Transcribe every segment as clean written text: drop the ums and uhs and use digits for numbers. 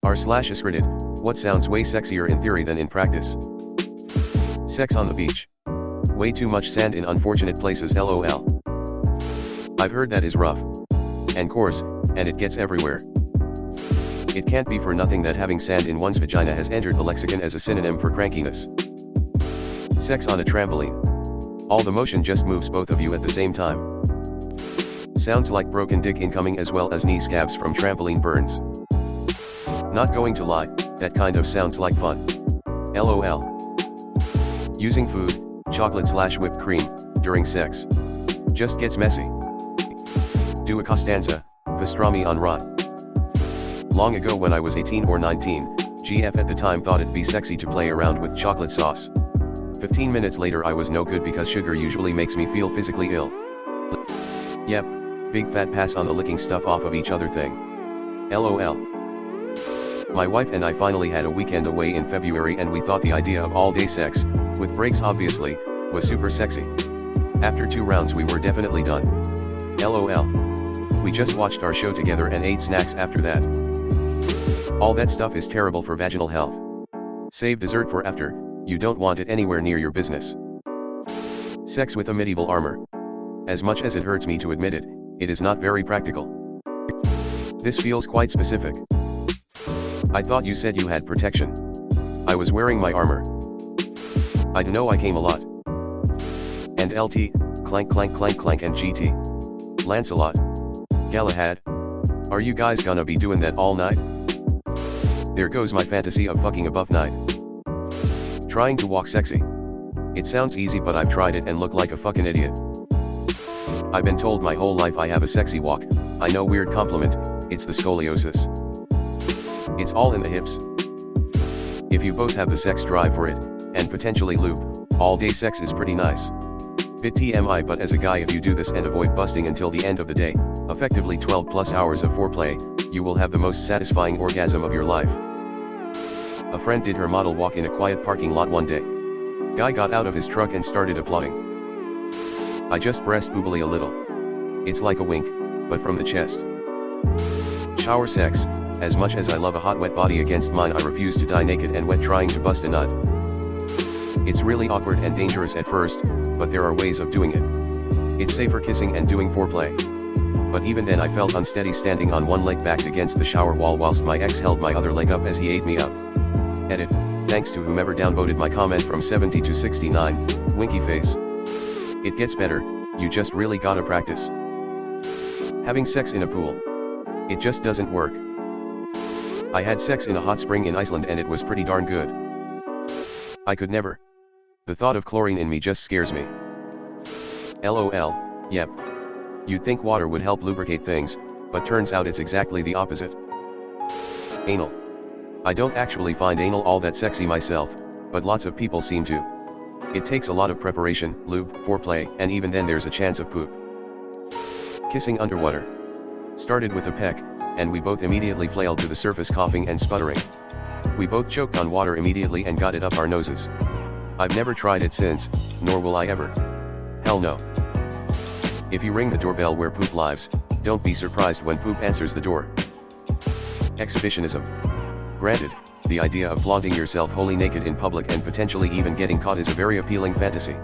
r/askreddit, what sounds way sexier in theory than in practice? Sex on the beach. Way too much sand in unfortunate places lol. I've heard that is rough. And coarse, and it gets everywhere. It can't be for nothing that having sand in one's vagina has entered the lexicon as a synonym for crankiness. Sex on a trampoline. All the motion just moves both of you at the same time. Sounds like broken dick incoming as well as knee scabs from trampoline burns. Not going to lie, that kind of sounds like fun. LOL. Using food, chocolate/whipped cream, during sex. Just gets messy. Do a Costanza, pastrami on rot. Long ago when I was 18 or 19, GF at the time thought it'd be sexy to play around with chocolate sauce. 15 minutes later I was no good because sugar usually makes me feel physically ill. Yep, big fat pass on the licking stuff off of each other thing. LOL. My wife and I finally had a weekend away in February and we thought the idea of all-day sex, with breaks obviously, was super sexy. After 2 rounds we were definitely done. LOL. We just watched our show together and ate snacks after that. All that stuff is terrible for vaginal health. Save dessert for after, you don't want it anywhere near your business. Sex with a medieval armor. As much as it hurts me to admit it, it is not very practical. This feels quite specific. I thought you said you had protection. I was wearing my armor. I know I came a lot. And LT, clank clank clank clank and GT. Lancelot. Galahad. Are you guys gonna be doing that all night? There goes my fantasy of fucking a buff night. Trying to walk sexy. It sounds easy but I've tried it and look like a fucking idiot. I've been told my whole life I have a sexy walk. I know, weird compliment, it's the scoliosis. It's all in the hips. If you both have the sex drive for it, and potentially lube, all-day sex is pretty nice. Bit TMI, but as a guy if you do this and avoid busting until the end of the day, effectively 12 plus hours of foreplay, you will have the most satisfying orgasm of your life. A friend did her model walk in a quiet parking lot one day. Guy got out of his truck and started applauding. I just breast boobily a little. It's like a wink, but from the chest. Shower sex. As much as I love a hot wet body against mine, I refuse to die naked and wet trying to bust a nut. It's really awkward and dangerous at first, but there are ways of doing it. It's safer kissing and doing foreplay. But even then I felt unsteady standing on one leg backed against the shower wall whilst my ex held my other leg up as he ate me up. Edit, thanks to whomever downvoted my comment from 70 to 69, winky face. It gets better, you just really gotta practice. Having sex in a pool. It just doesn't work. I had sex in a hot spring in Iceland and it was pretty darn good. I could never. The thought of chlorine in me just scares me. LOL, yep. You'd think water would help lubricate things, but turns out it's exactly the opposite. Anal. I don't actually find anal all that sexy myself, but lots of people seem to. It takes a lot of preparation, lube, foreplay, and even then there's a chance of poop. Kissing underwater. Started with a peck, and we both immediately flailed to the surface coughing and sputtering. We both choked on water immediately and got it up our noses. I've never tried it since, nor will I ever. Hell no. If you ring the doorbell where poop lives, don't be surprised when poop answers the door. Exhibitionism. Granted, the idea of flaunting yourself wholly naked in public and potentially even getting caught is a very appealing fantasy.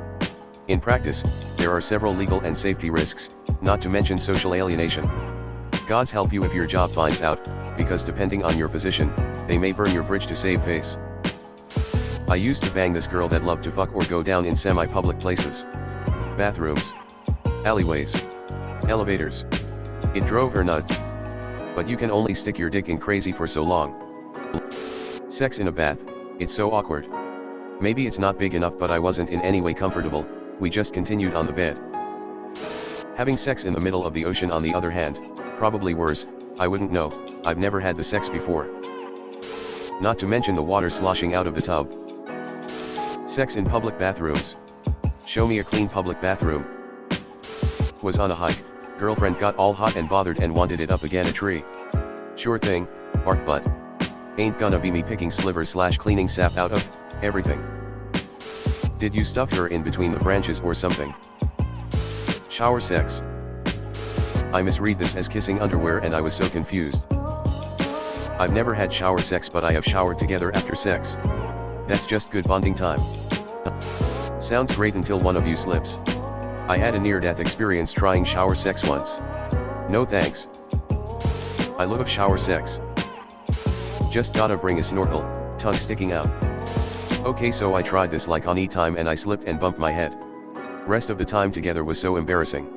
In practice, there are several legal and safety risks, not to mention social alienation. Gods help you if your job finds out, because depending on your position, they may burn your bridge to save face. I used to bang this girl that loved to fuck or go down in semi-public places. Bathrooms. Alleyways. Elevators. It drove her nuts. But you can only stick your dick in crazy for so long. Sex in a bath, it's so awkward. Maybe it's not big enough but I wasn't in any way comfortable, we just continued on the bed. Having sex in the middle of the ocean on the other hand, probably worse, I wouldn't know, I've never had the sex before. Not to mention the water sloshing out of the tub. Sex in public bathrooms. Show me a clean public bathroom. Was on a hike, girlfriend got all hot and bothered and wanted it up again a tree. Sure thing, bark butt. Ain't gonna be me picking slivers/cleaning sap out of everything. Did you stuff her in between the branches or something? Shower sex. I misread this as kissing underwear and I was so confused. I've never had shower sex, but I have showered together after sex. That's just good bonding time. Sounds great until one of you slips. I had a near-death experience trying shower sex once. No thanks. I love shower sex. Just gotta bring a snorkel, tongue sticking out. Okay, so I tried this like on E-time and I slipped and bumped my head. Rest of the time together was so embarrassing.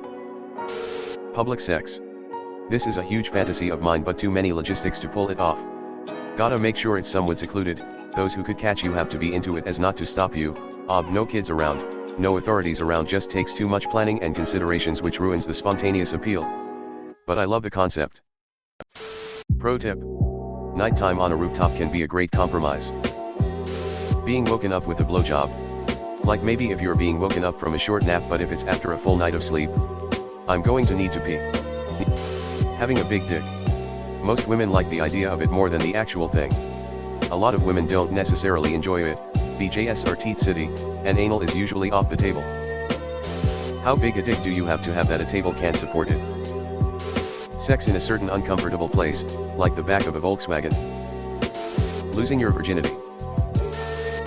Public sex. This is a huge fantasy of mine, but too many logistics to pull it off. Gotta make sure it's somewhat secluded. Those who could catch you have to be into it as not to stop you. No kids around, no authorities around, just takes too much planning and considerations, which ruins the spontaneous appeal. But I love the concept. Pro tip. Nighttime on a rooftop can be a great compromise. Being woken up with a blowjob. Like maybe if you're being woken up from a short nap, but if it's after a full night of sleep. I'm going to need to pee. Having a big dick. Most women like the idea of it more than the actual thing. A lot of women don't necessarily enjoy it. BJS or teeth city, and anal is usually off the table. How big a dick do you have to have that a table can't support it? Sex in a certain uncomfortable place, like the back of a Volkswagen. Losing your virginity.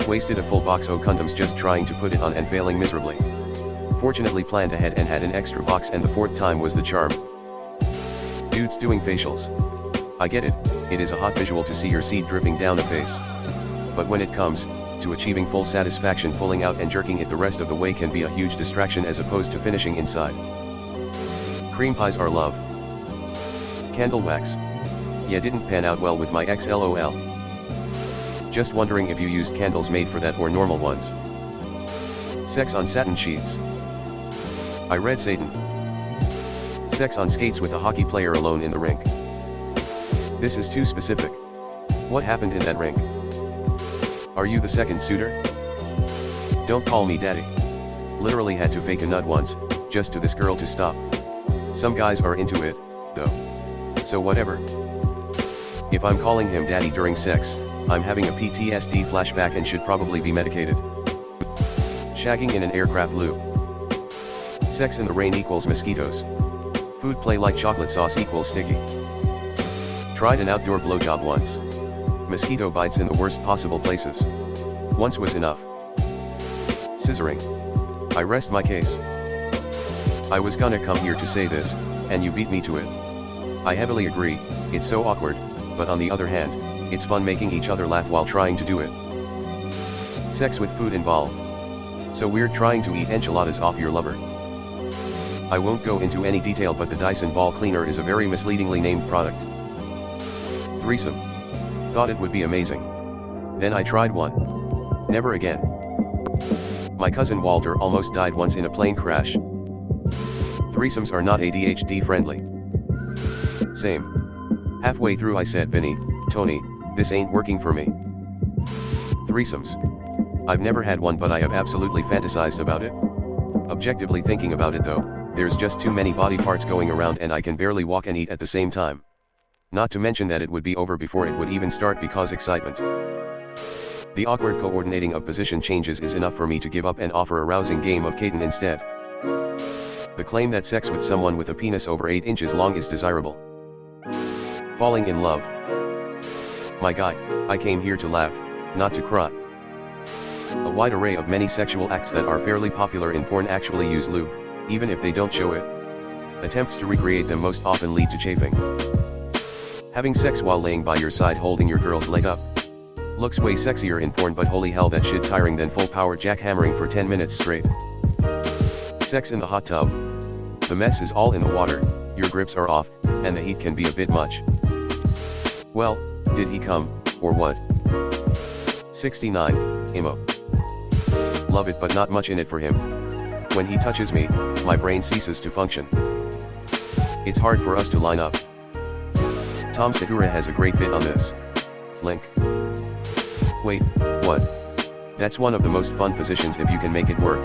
Wasted a full box of condoms just trying to put it on and failing miserably. Fortunately planned ahead and had an extra box, and the fourth time was the charm. Dudes doing facials. I get it, it is a hot visual to see your seed dripping down a face. But when it comes to achieving full satisfaction, pulling out and jerking it the rest of the way can be a huge distraction as opposed to finishing inside. Cream pies are love. Candle wax. Yeah, didn't pan out well with my ex, lol. Just wondering if you used candles made for that or normal ones. Sex on satin sheets. I read Satan. Sex on skates with a hockey player alone in the rink. This is too specific. What happened in that rink? Are you the second suitor? Don't call me daddy. Literally had to fake a nut once, just to this girl to stop. Some guys are into it, though. So whatever. If I'm calling him daddy during sex, I'm having a PTSD flashback and should probably be medicated. Shagging in an aircraft loo. Sex in the rain equals mosquitoes. Food play like chocolate sauce equals sticky. Tried an outdoor blowjob once. Mosquito bites in the worst possible places. Once was enough. Scissoring. I rest my case. I was gonna come here to say this, and you beat me to it. I heavily agree, it's so awkward, but on the other hand, it's fun making each other laugh while trying to do it. Sex with food involved. So weird trying to eat enchiladas off your lover. I won't go into any detail, but the Dyson ball cleaner is a very misleadingly named product. Threesome. Thought it would be amazing. Then I tried one. Never again. My cousin Walter almost died once in a plane crash. Threesomes are not ADHD friendly. Same. Halfway through I said, Vinny, Tony, this ain't working for me. Threesomes. I've never had one, but I have absolutely fantasized about it. Objectively thinking about it though, there's just too many body parts going around and I can barely walk and eat at the same time. Not to mention that it would be over before it would even start because excitement. The awkward coordinating of position changes is enough for me to give up and offer a rousing game of Katen instead. The claim that sex with someone with a penis over 8 inches long is desirable. Falling in love. My guy, I came here to laugh, not to cry. A wide array of many sexual acts that are fairly popular in porn actually use lube, even if they don't show it. Attempts to recreate them most often lead to chafing. Having sex while laying by your side holding your girl's leg up. Looks way sexier in porn, but holy hell, that shit tiring than full power jackhammering for 10 minutes straight. Sex in the hot tub. The mess is all in the water, your grips are off, and the heat can be a bit much. Well, did he come, or what? 69, emo. Love it, but not much in it for him. When he touches me, my brain ceases to function. It's hard for us to line up. Tom Segura has a great bit on this. Link. Wait, what? That's one of the most fun positions if you can make it work.